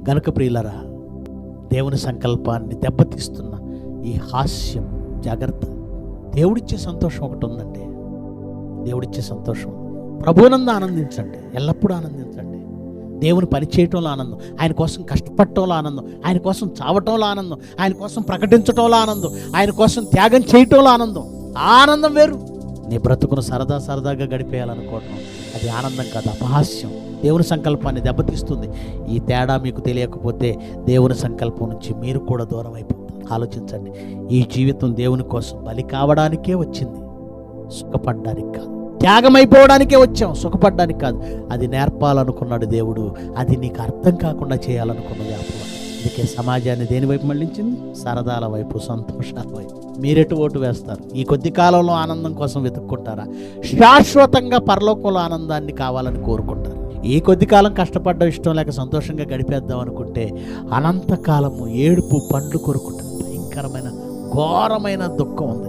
గనుక ప్రియులరా, దేవుని సంకల్పాన్ని దెబ్బతీస్తున్న ఈ హాస్యం జాగ్రత్త. దేవుడిచ్చే సంతోషం ఒకటి ఉందండి. దేవుడిచ్చే సంతోషం, ప్రభువునందు ఆనందించండి, ఎల్లప్పుడూ ఆనందించండి. దేవుని పని చేయటంలో ఆనందం, ఆయన కోసం కష్టపడటంలో ఆనందం, ఆయన కోసం చావటంలో ఆనందం, ఆయన కోసం ప్రకటించటంలో ఆనందం, ఆయన కోసం త్యాగం చేయటంలో ఆనందం. ఆనందం వేరు. నీ బ్రతుకును సరదాగా గడిపేయాలనుకోవటం అది ఆనందం కాదు, అపహాస్యం. దేవుని సంకల్పాన్ని దెబ్బతీస్తుంది. ఈ తేడా మీకు తెలియకపోతే దేవుని సంకల్పం నుంచి మీరు కూడా దూరం అయిపోతారు. ఆలోచించండి. ఈ జీవితం దేవుని కోసం బలి కావడానికే వచ్చింది, సుఖపడ్డానికి కాదు. త్యాగమైపోవడానికే వచ్చాం, సుఖపడ్డానికి కాదు. అది నేర్పాలనుకున్నాడు దేవుడు, అది నీకు అర్థం కాకుండా చేయాలనుకున్నది అప్పుడు. అందుకే సమాజాన్ని దేని వైపు మళ్ళించింది? సరదాల వైపు, సంతోషాల వైపు. మీరెటు ఓటు వేస్తారు? ఈ కొద్ది కాలంలో ఆనందం కోసం వెతుక్కుంటారా? శాశ్వతంగా పరలోకంలో ఆనందాన్ని కావాలని కోరుకుంటారు. ఈ కొద్ది కాలం కష్టపడ్డం ఇష్టం లేక సంతోషంగా గడిపేద్దాం అనుకుంటే అనంతకాలము ఏడుపు పండ్లు కొరుకుంటారు. భయంకరమైన ఘోరమైన దుఃఖం ఉంది.